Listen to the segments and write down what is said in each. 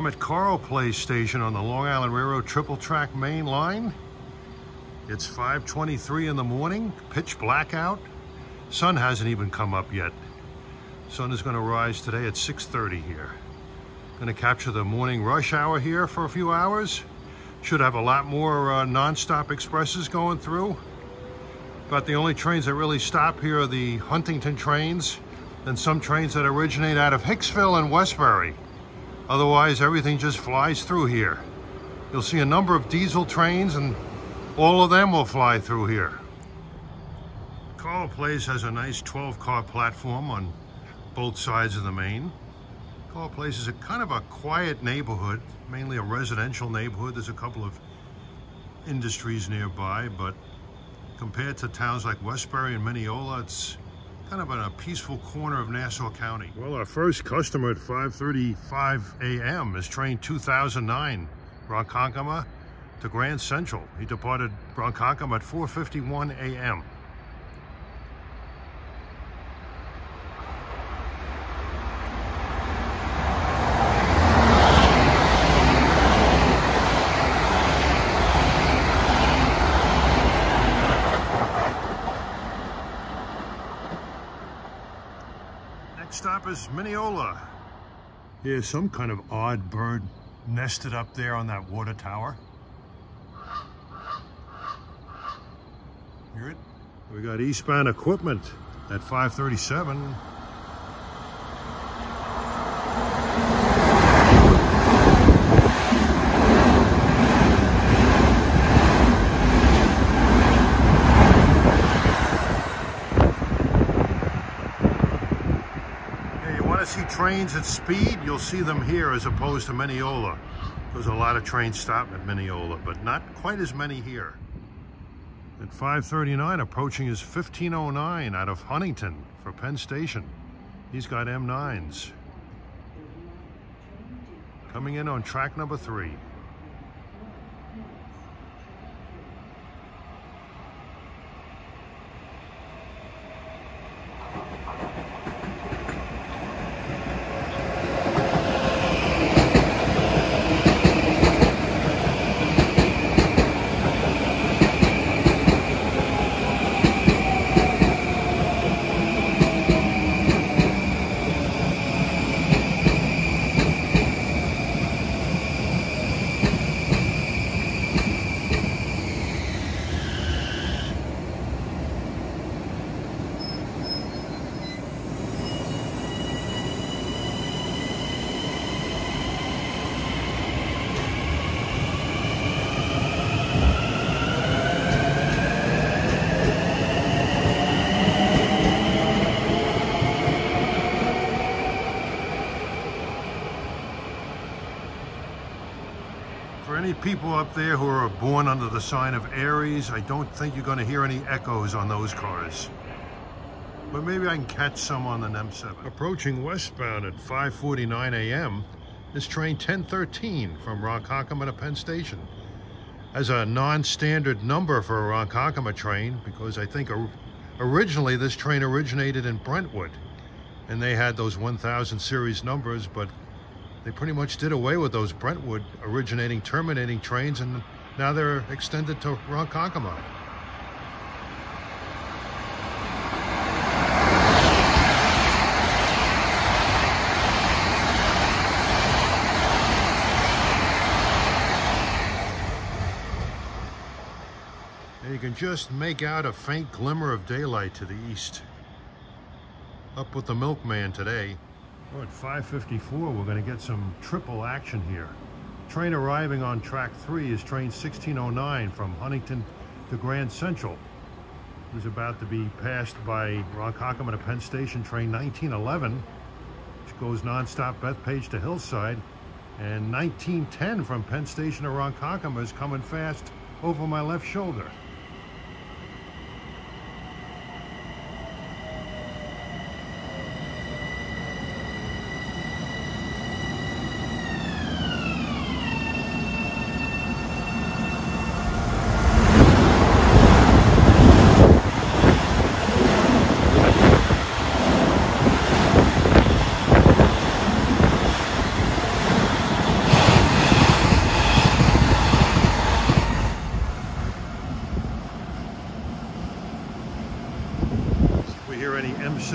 I'm at Carle Place station on the Long Island Railroad triple track main line. It's 5:23 in the morning, pitch blackout. Sun hasn't even come up yet. Sun is going to rise today at 6:30 here. Going to capture the morning rush hour here for a few hours. Should have a lot more non-stop expresses going through. But the only trains that really stop here are the Huntington trains and some trains that originate out of Hicksville and Westbury. Otherwise, everything just flies through here. You'll see a number of diesel trains and all of them will fly through here. Carle Place has a nice 12-car platform on both sides of the main. Carle Place is a kind of a quiet neighborhood, mainly a residential neighborhood. There's a couple of industries nearby, but compared to towns like Westbury and Mineola, it's kind of in a peaceful corner of Nassau County. Well, our first customer at 5:35 a.m. is train 2009, Ronkonkoma to Grand Central. He departed Ronkonkoma at 4:51 a.m. Next stop is Mineola. Here's some kind of odd bird nested up there on that water tower. Hear it? We got eastbound equipment at 5:37. See trains at speed, you'll see them here as opposed to Mineola. There's a lot of trains stop at Mineola, but not quite as many here. At 5:39, approaching is 1509 out of Huntington for Penn Station. He's got M9s. Coming in on track number 3. For any people up there who are born under the sign of Aries, I don't think you're going to hear any echoes on those cars. But maybe I can catch some on the NEM7. Approaching westbound at 5:49 a.m. is train 1013 from Ronkonkoma to Penn Station. As a non-standard number for a Ronkonkoma train, because I think originally this train originated in Brentwood, and they had those 1000 series numbers, but they pretty much did away with those Brentwood originating, terminating trains, and now they're extended to Ronkonkoma. And you can just make out a faint glimmer of daylight to the east. Up with the Milkman today. Well, at 5:54, we're going to get some triple action here. Train arriving on track 3 is train 1609 from Huntington to Grand Central. Who's about to be passed by Ronkonkoma to Penn Station train 1911, which goes nonstop Bethpage to Hillside, and 1910 from Penn Station to Ronkonkoma is coming fast over my left shoulder.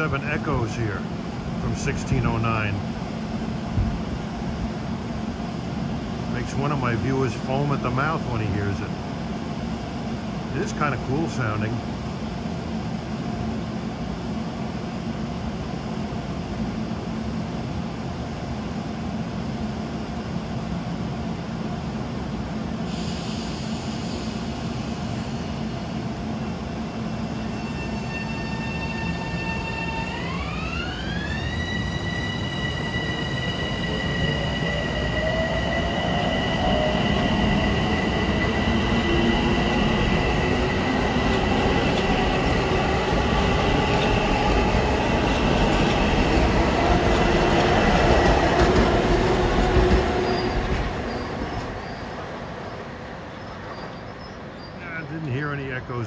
11 echoes here from 1609. Makes one of my viewers foam at the mouth when he hears it. It is kind of cool sounding.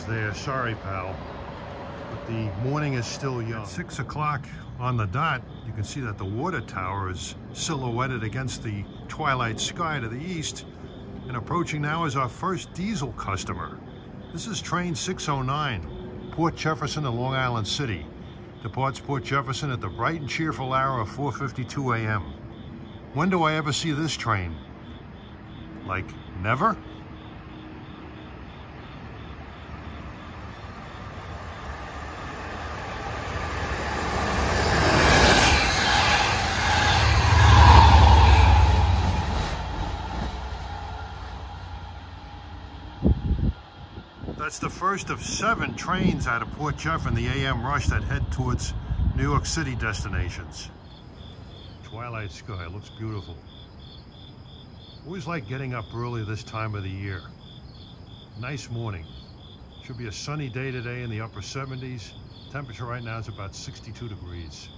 There, sorry pal, but the morning is still young. At 6 o'clock on the dot, you can see that the water tower is silhouetted against the twilight sky to the east, and approaching now is our first diesel customer. This is train 609, Port Jefferson to Long Island City. Departs Port Jefferson at the bright and cheerful hour of 4:52 a.m. When do I ever see this train? Like, never? That's the first of 7 trains out of Port Jeff in the AM rush that head towards New York City destinations. Twilight sky looks beautiful. Always like getting up early this time of the year. Nice morning. Should be a sunny day today in the upper 70s. Temperature right now is about 62 degrees.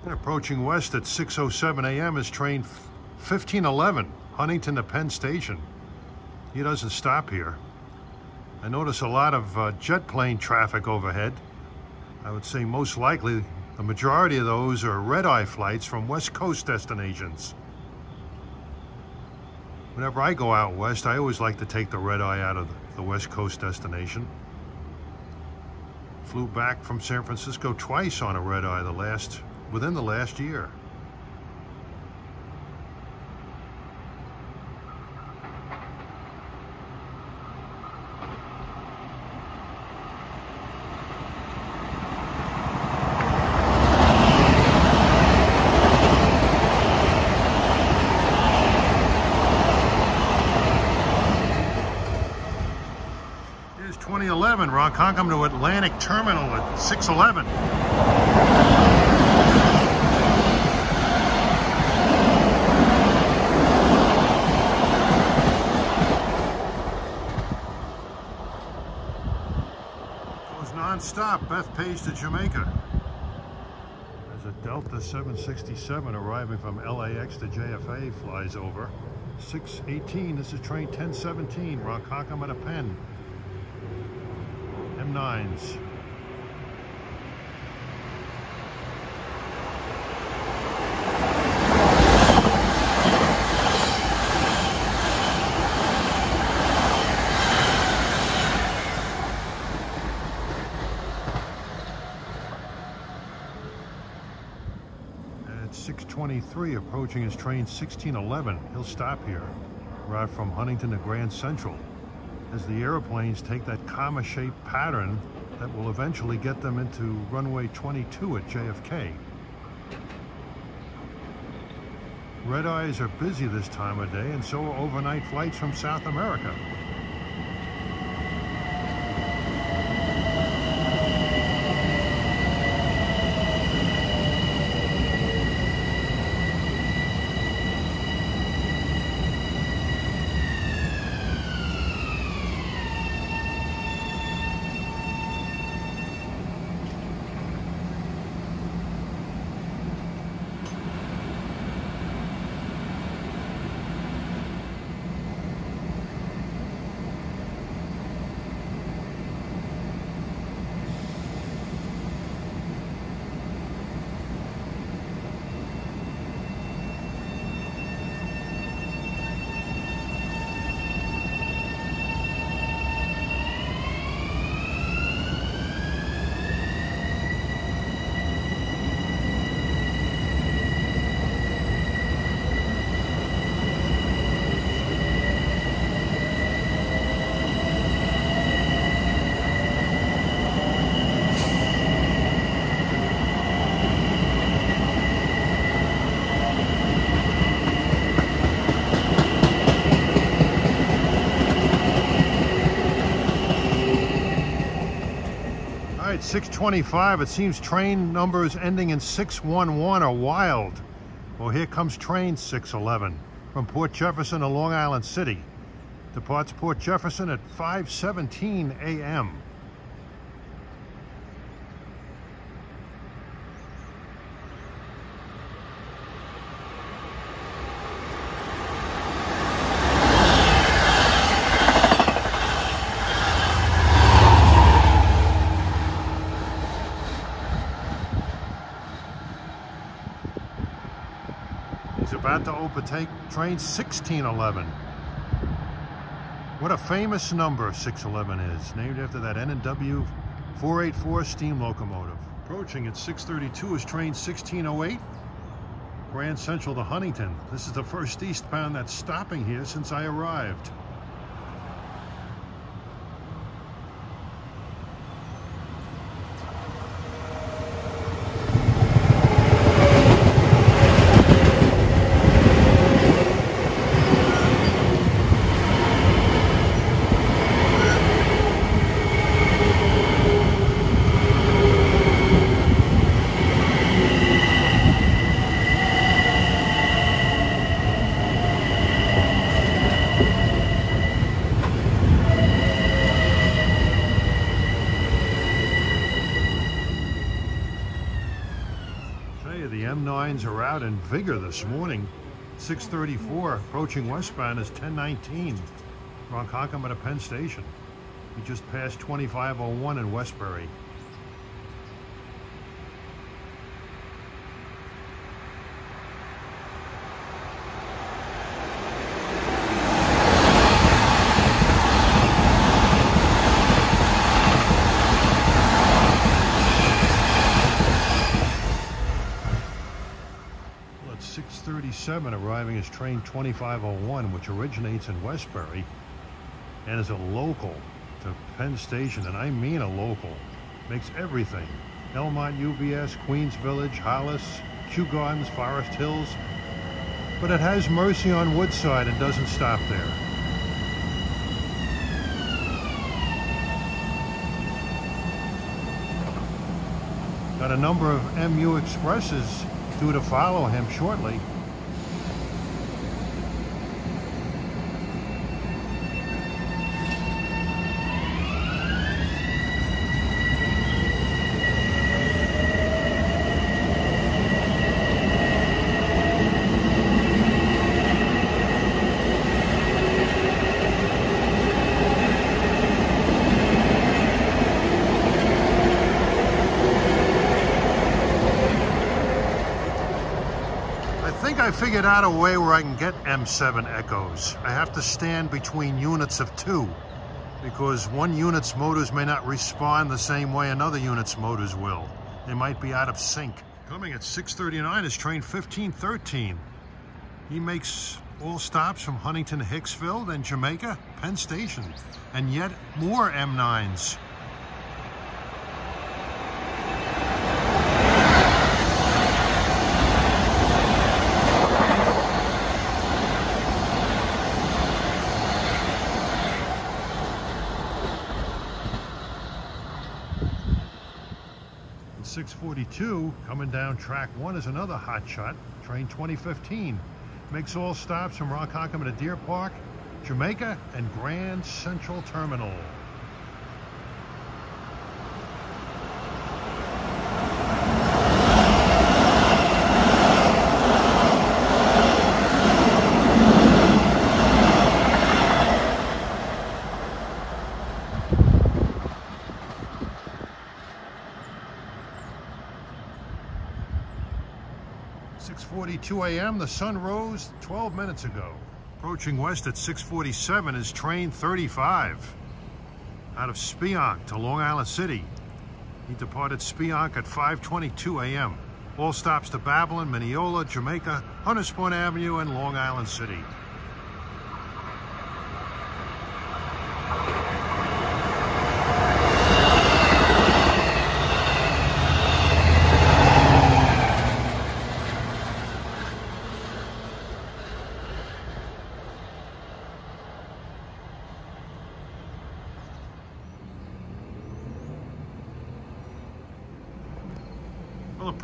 And approaching west at 6:07 a.m. is train 1511, Huntington to Penn Station. He doesn't stop here. I notice a lot of jet plane traffic overhead. I would say most likely the majority of those are red-eye flights from West Coast destinations. Whenever I go out west, I always like to take the red-eye out of the West Coast destination. Flew back from San Francisco twice on a red-eye within the last year. Here's 2011 Ronkonkoma to Atlantic Terminal at 6:11. Non-stop Bethpage to Jamaica. There's a Delta 767 arriving from LAX to JFA, flies over. 6:18, this is train 1017, Ronkonkoma to Penn. M9s. At 6:23, approaching his train 1611. He'll stop here. Arrive from Huntington to Grand Central, as the airplanes take that comma-shaped pattern that will eventually get them into runway 22 at JFK. Red eyes are busy this time of day, and so are overnight flights from South America. 6:25, it seems train numbers ending in 611 are wild. Well, here comes train 611 from Port Jefferson to Long Island City. Departs Port Jefferson at 5:17 a.m. He's about to overtake train 1611. What a famous number 611 is, named after that N&W 484 steam locomotive. Approaching at 6:32 is train 1608, Grand Central to Huntington. This is the first eastbound that's stopping here since I arrived. The M9s are out in vigor this morning. 6:34, approaching westbound is 10:19. Ronkonkoma to Penn Station. We just passed 2501 in Westbury. At 6:37, arriving is train 2501, which originates in Westbury and is a local to Penn Station, and I mean a local. Makes everything. Elmont, UBS, Queens Village, Hollis, Kew Gardens, Forest Hills. But it has Mercy on Woodside and doesn't stop there. Got a number of MU Expresses due to follow him shortly. I figured out a way where I can get M7 echoes. I have to stand between units of two because one unit's motors may not respond the same way another unit's motors will. They might be out of sync. Coming at 6:39 is train 1513. He makes all stops from Huntington to Hicksville, then Jamaica, Penn Station, and yet more M9s. At 6:42, coming down track 1 is another hot shot, train 2015. Makes all stops from Ronkonkoma to Deer Park, Jamaica, and Grand Central Terminal. At 6:42 a.m., the sun rose 12 minutes ago. Approaching west at 6:47 is train 35 out of Spionk to Long Island City. He departed Spionk at 5:22 a.m. All stops to Babylon, Mineola, Jamaica, Hunters Point Avenue, and Long Island City.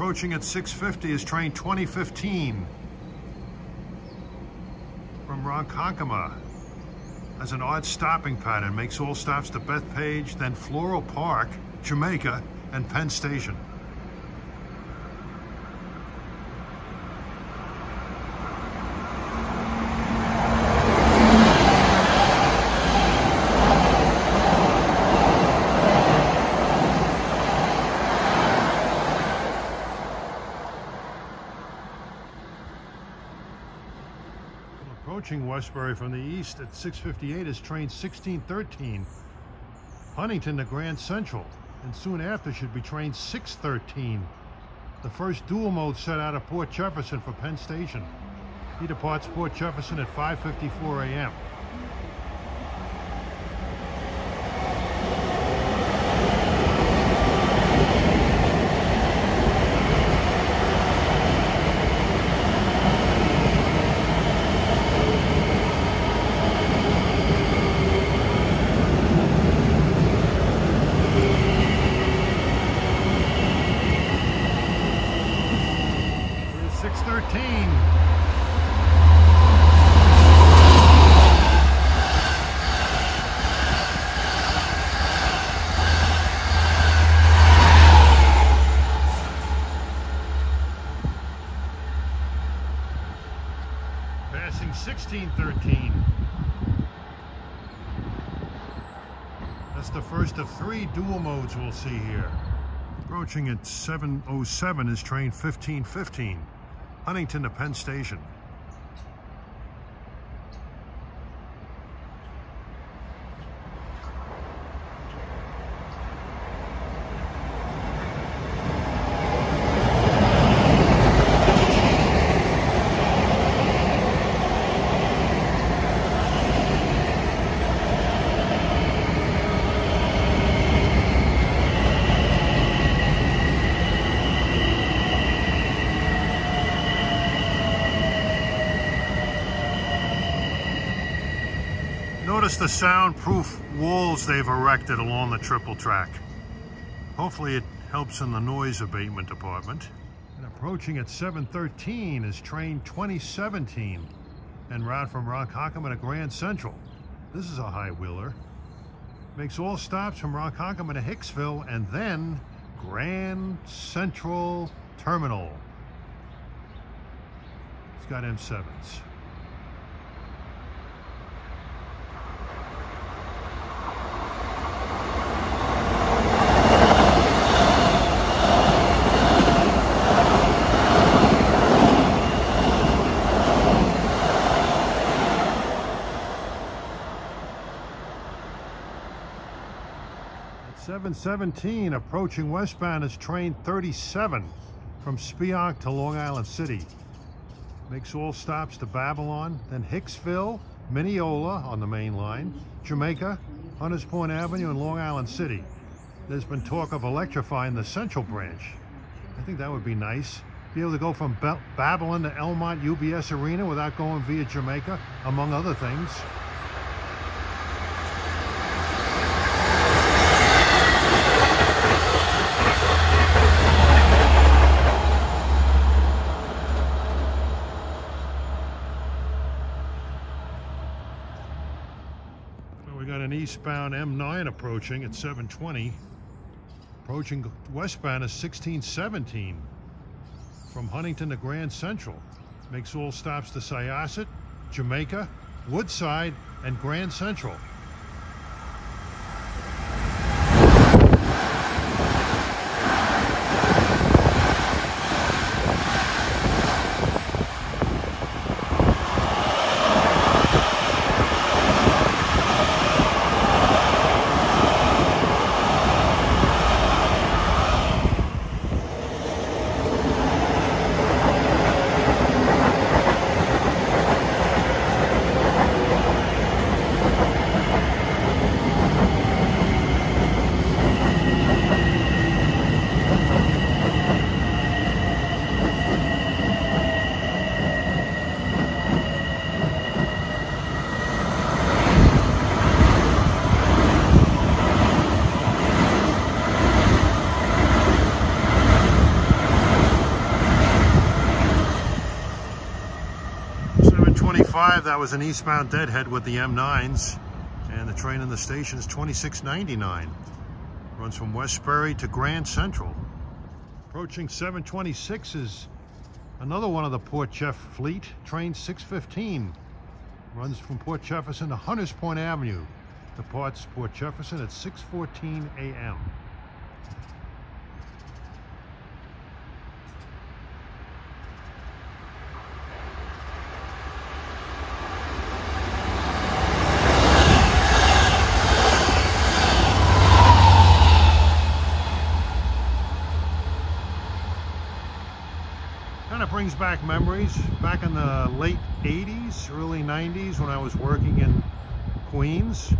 Approaching at 6:50 is train 2015 from Ronkonkoma. Has an odd stopping pattern, makes all stops to Bethpage, then Floral Park, Jamaica, and Penn Station. Approaching Westbury from the east at 6:58 is train 1613, Huntington to Grand Central, and soon after should be train 613, the first dual mode set out of Port Jefferson for Penn Station. He departs Port Jefferson at 5:54 a.m. Passing 1613. That's the first of 3 dual modes we'll see here. Approaching at 7:07 is train 1515, Huntington to Penn Station. Notice the soundproof walls they've erected along the triple track. Hopefully it helps in the noise abatement department. And approaching at 7:13 is train 2017, en route from Ronkonkoma to Grand Central. This is a high wheeler. Makes all stops from Ronkonkoma to Hicksville and then Grand Central Terminal. It's got M7s. At 7:17, approaching westbound is train 37 from Speonk to Long Island City. Makes all stops to Babylon, then Hicksville, Mineola on the main line, Jamaica, Hunters Point Avenue, and Long Island City. There's been talk of electrifying the Central branch. I think that would be nice. Be able to go from Babylon to Elmont UBS Arena without going via Jamaica, among other things. We got an eastbound M9 approaching at 7:20. Approaching westbound is 1617 from Huntington to Grand Central. Makes all stops to Syosset, Jamaica, Woodside, and Grand Central. 7:45, that was an eastbound deadhead with the M9s. And the train in the station is 26.99. Runs from Westbury to Grand Central. Approaching 7:26 is another one of the Port Jeff fleet, train 615. Runs from Port Jefferson to Hunters Point Avenue. Departs Port Jefferson at 6:14 a.m. Kind of brings back memories back in the late 80s, early 90s when I was working in Queens.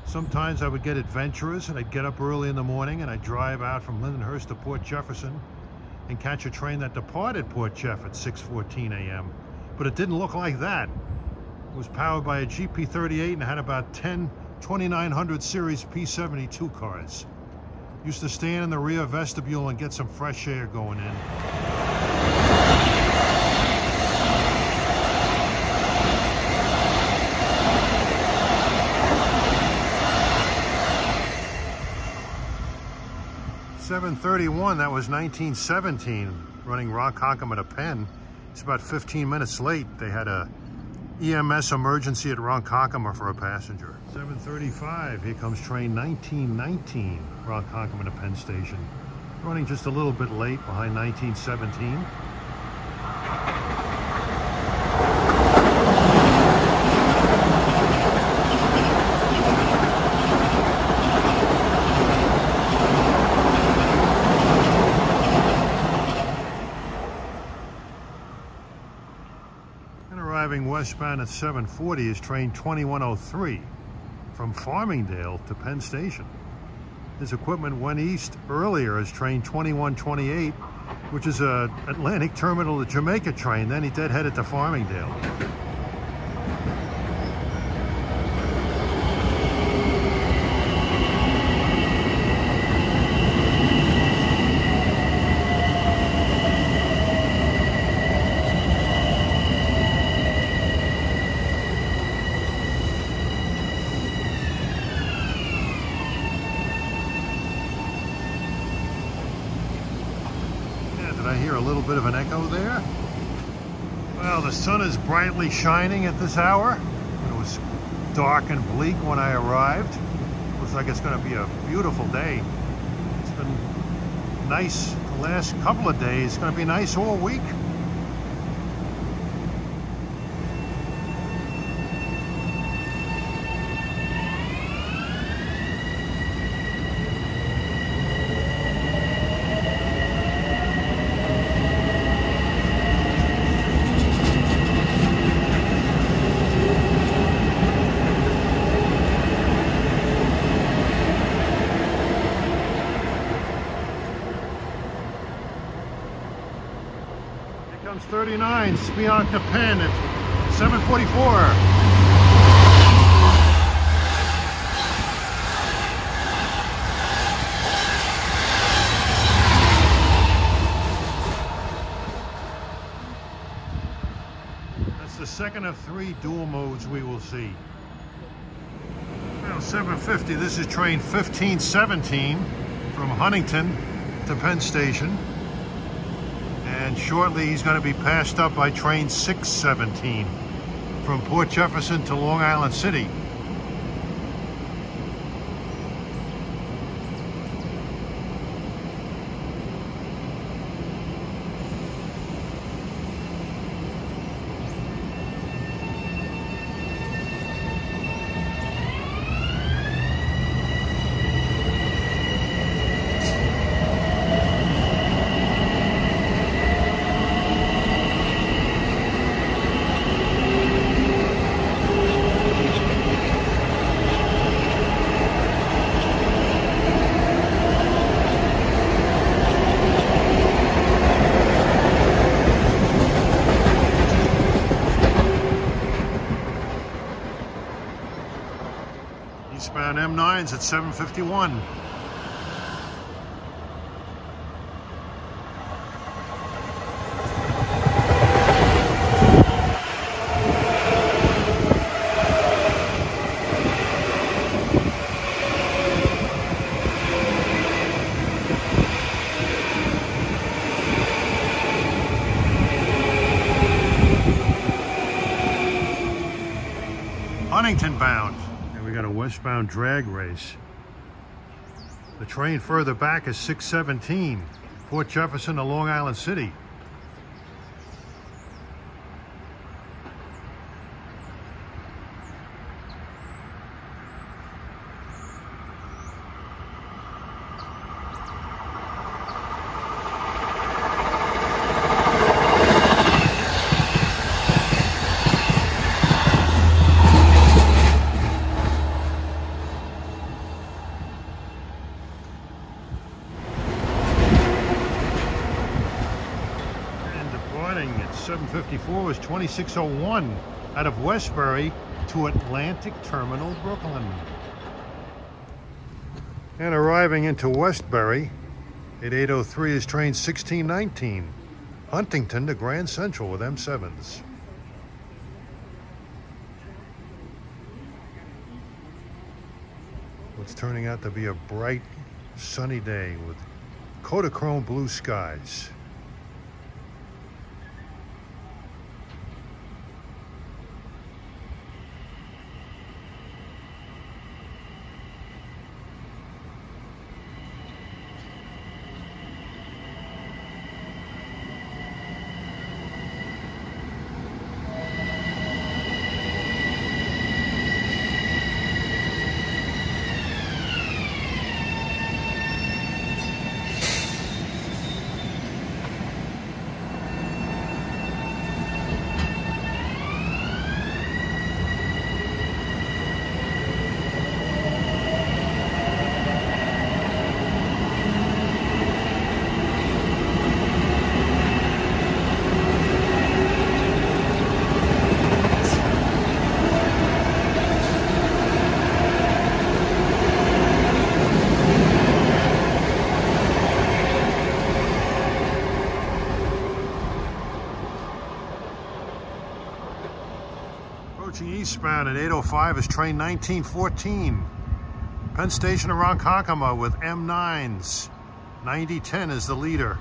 Sometimes I would get adventurous and I'd get up early in the morning and I'd drive out from Lindenhurst to Port Jefferson and catch a train that departed Port Jeff at 6:14 a.m. But it didn't look like that. It was powered by a GP38 and had about 10 2900 series P72 cars. Used to stand in the rear vestibule and get some fresh air going in. .731, that was 1917, running Ronkonkoma to Penn. It's about 15 minutes late. They had a EMS emergency at Ronkonkoma for a passenger. 7:35, here comes train 1919, Ronkonkoma to Penn Station. Running just a little bit late behind 1917. Arriving westbound at 7:40 is train 2103 from Farmingdale to Penn Station. This equipment went east earlier as train 2128, which is a Atlantic Terminal to Jamaica train. Then he deadheaded to Farmingdale. Did I hear a little bit of an echo there? Well, the sun is brightly shining at this hour. It was dark and bleak when I arrived. Looks like it's going to be a beautiful day. It's been nice the last couple of days. It's going to be nice all week. Comes 39, Spionk to Penn at 7:44. That's the second of 3 dual modes we will see. Now 7:50, this is train 1517 from Huntington to Penn Station. And shortly he's going to be passed up by train 617 from Port Jefferson to Long Island City. Eastbound M9s at 7:51. Huntington bound. And we got a westbound drag race. The train further back is 617, Port Jefferson to Long Island City. At 7:54 is 2601 out of Westbury to Atlantic Terminal, Brooklyn. And arriving into Westbury at 8:03 is train 1619, Huntington to Grand Central with M7s. It's turning out to be a bright, sunny day with Kodachrome blue skies. Approaching eastbound at 8:05 is train 1914. Penn Station to Ronkonkoma with M9s. 9010 is the leader.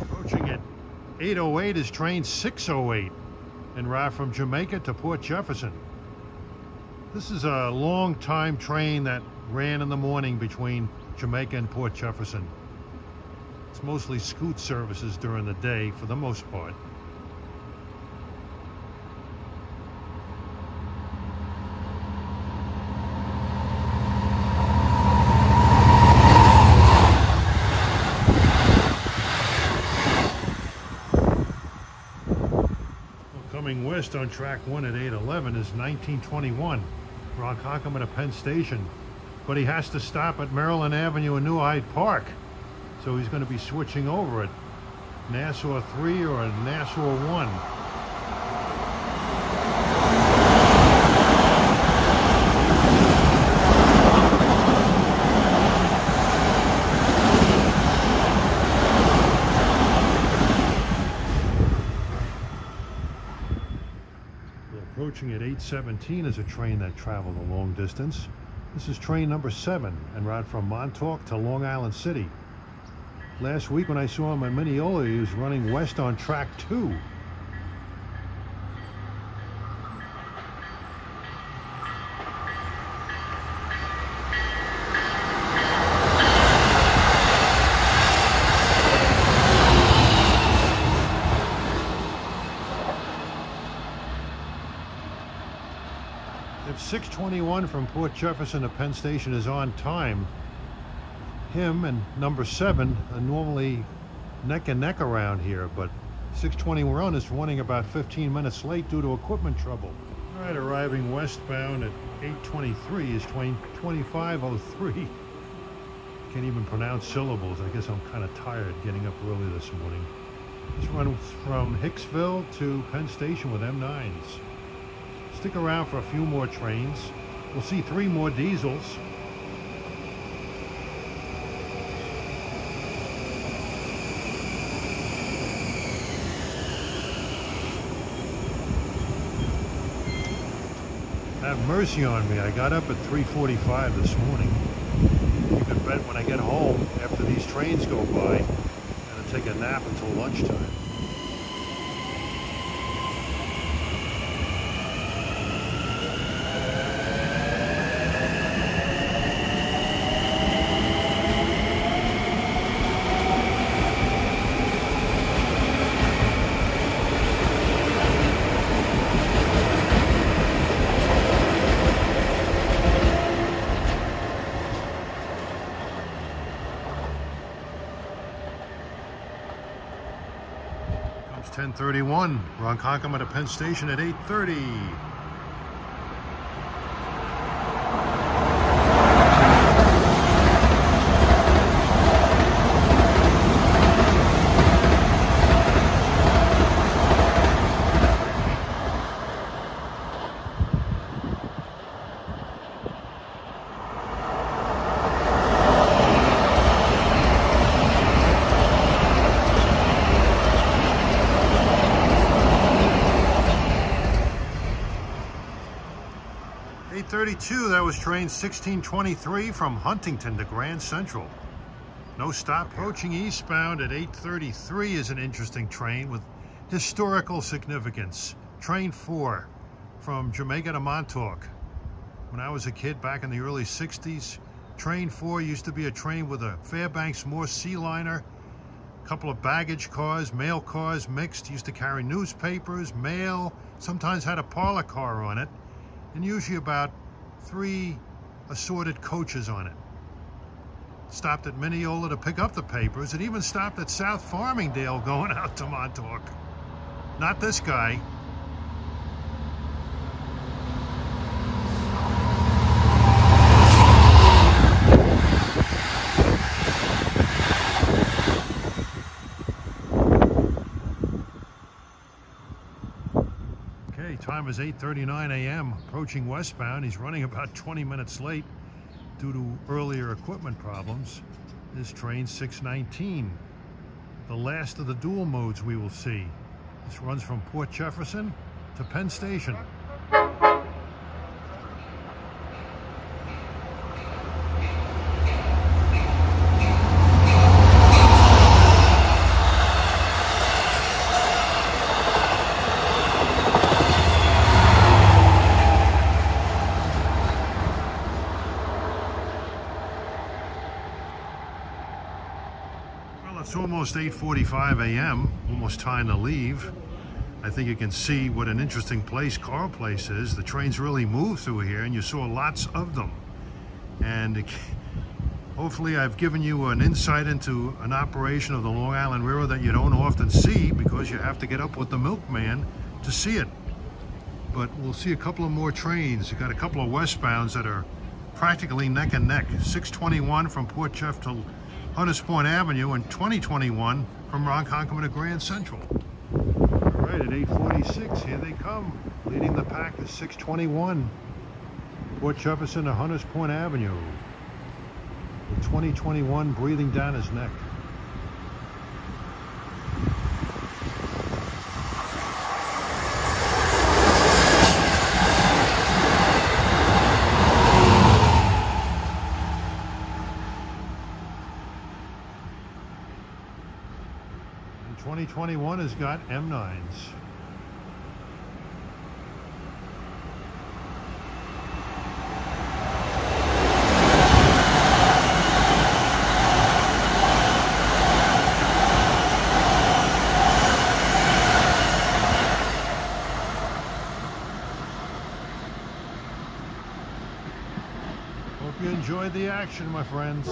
Approaching at 8:08 is train 608. En route from Jamaica to Port Jefferson. This is a long time train that ran in the morning between Jamaica and Port Jefferson. It's mostly scoot services during the day for the most part. Coming west on track 1 at 8:11 is 1921, Ronkonkoma to Penn Station. But he has to stop at Maryland Avenue and New Hyde Park. So he's going to be switching over at Nassau 3 or Nassau 1. Approaching at 8:17 is a train that traveled a long distance. This is train number 7 en route from Montauk to Long Island City. Last week when I saw him at Mineola, he was running west on track 2. If 621 from Port Jefferson to Penn Station is on time, him and number 7 are normally neck and neck around here, but 621 is running about 15 minutes late due to equipment trouble. All right, arriving westbound at 8:23 is train 2503. Can't even pronounce syllables. I guess I'm kind of tired getting up early this morning. This runs from Hicksville to Penn Station with M9s. Stick around for a few more trains. We'll see 3 more diesels. Have mercy on me. I got up at 3:45 this morning. You can bet when I get home after these trains go by, I'm going to take a nap until lunchtime. It's 10:31. Ronkonkoma to Penn Station at 8:30. That was train 1623 from Huntington to Grand Central. No stop. Approaching eastbound at 8:33 is an interesting train with historical significance. Train 4 from Jamaica to Montauk. When I was a kid back in the early 60s, train 4 used to be a train with a Fairbanks Morse sea liner, a couple of baggage cars, mail cars mixed, used to carry newspapers, mail, sometimes had a parlor car on it, and usually about 3 assorted coaches on it. Stopped at Mineola to pick up the papers. It even stopped at South Farmingdale going out to Montauk. Not this guy. Time is 8:39 a.m. approaching westbound. He's running about 20 minutes late due to earlier equipment problems. This train 619, the last of the dual modes we will see. This runs from Port Jefferson to Penn Station. It's almost 8:45 a.m., almost time to leave. I think you can see what an interesting place Carle Place is. The trains really move through here, and you saw lots of them. And hopefully I've given you an insight into an operation of the Long Island Railroad that you don't often see because you have to get up with the Milkman to see it. But we'll see a couple of more trains. You've got a couple of westbounds that are practically neck and neck. 621 from Port Jeff to Hunters Point Avenue, and 2021 from Ronkonkoma to Grand Central. All right, at 8:46, here they come. Leading the pack is 621. Port Jefferson to Hunters Point Avenue. With 2021 breathing down his neck. And 2021 has got M9s. Hope you enjoyed the action, my friends.